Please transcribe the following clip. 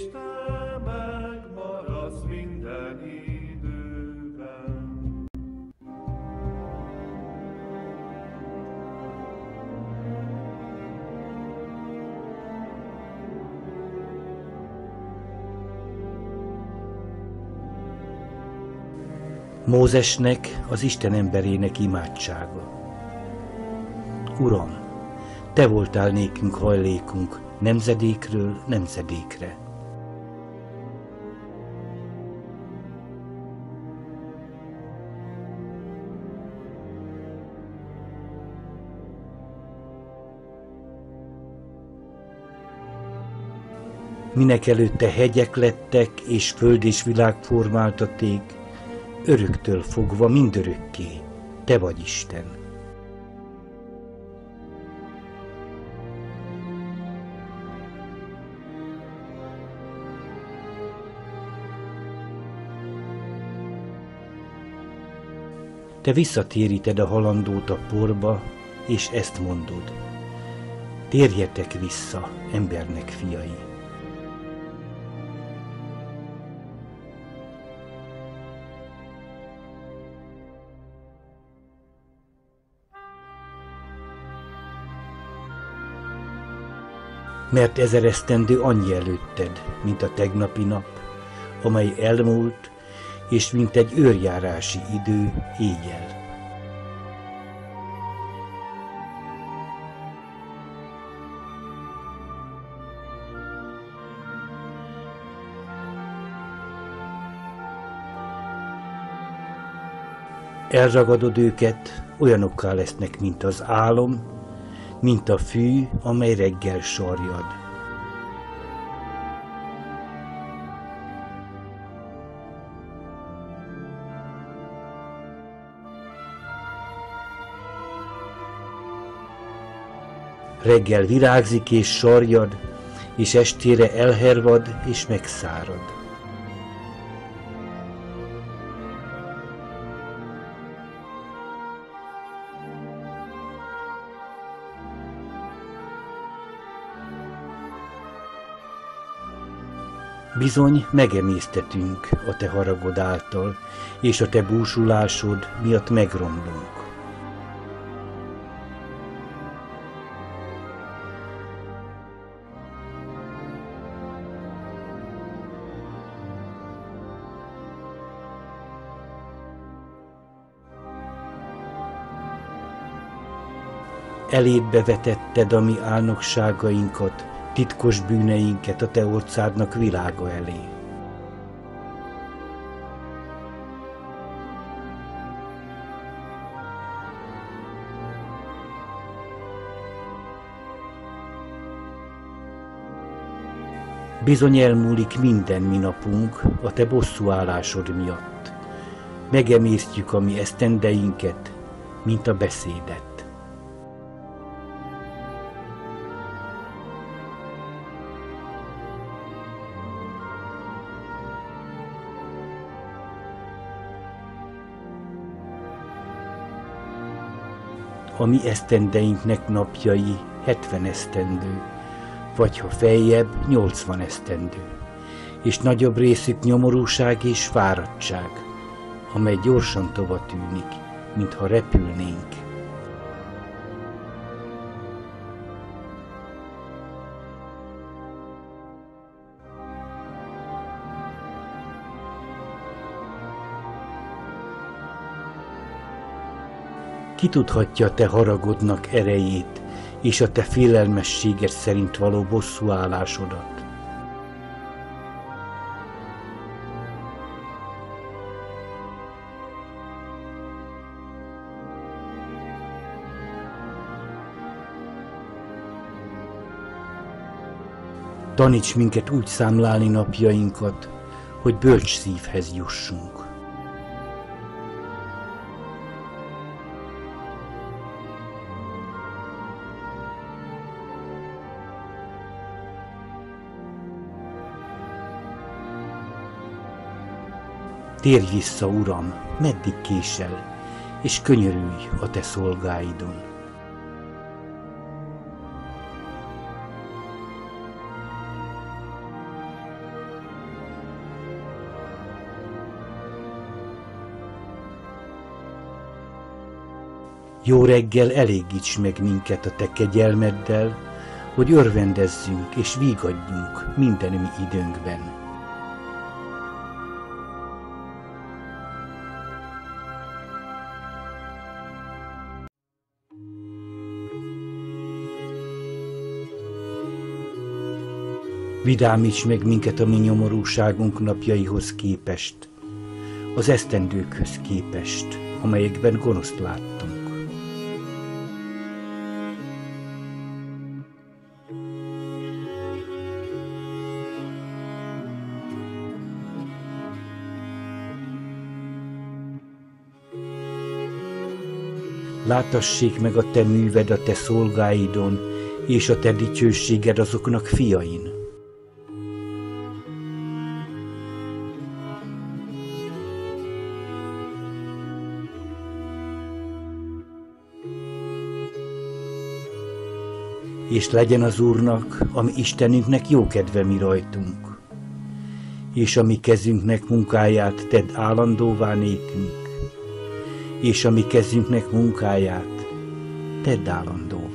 te megmaradsz minden időben. Mózesnek, az Isten emberének imádsága. Uram, te voltál nékünk hajlékunk nemzedékről nemzedékre. Minek előtte hegyek lettek, és föld és világ formálta tég, öröktől fogva mindörökké, te vagy Isten. Te visszatéríted a halandót a porba, és ezt mondod: térjetek vissza, embernek fiai. Mert 1000 esztendő annyi előtted, mint a tegnapi nap, amely elmúlt, és mint egy őrjárási idő éjjel. Elragadod őket, olyanokká lesznek, mint az álom, mint a fű, amely reggel sarjad. Reggel virágzik és sarjad, és estére elhervad és megszárad. Bizony megemésztetünk a te haragod által, és a te búsulásod miatt megromlunk. Elédbe vetetted a mi álnokságainkat, titkos bűneinket a te orcádnak világa elé. Bizony elmúlik minden mi napunk a te bosszúállásod miatt. Megemésztjük a mi esztendeinket, mint a beszédet. A mi esztendeinknek napjai 70 esztendő, vagy ha feljebb 80 esztendő, és nagyobb részük nyomorúság és fáradtság, amely gyorsan tova tűnik, mintha repülnénk. Ki tudhatja a te haragodnak erejét, és a te félelmességed szerint való bosszúállásodat? Taníts minket úgy számlálni napjainkat, hogy bölcs szívhez jussunk. Térj vissza, Uram, meddig késel, és könyörülj a te szolgáidon. Jó reggel, elégíts meg minket a te kegyelmeddel, hogy örvendezzünk és vígadjunk minden mi időnkben. Vidámíts meg minket a mi nyomorúságunk napjaihoz képest, az esztendőkhöz képest, amelyekben gonoszt láttunk. Látassék meg a te műved a te szolgáidon, és a te dicsőséged azoknak fiain. És legyen az Úrnak, a mi Istenünknek jókedve mi rajtunk, és a mi kezünknek munkáját tedd állandóvá nékünk, és a mi kezünknek munkáját tedd állandóvá.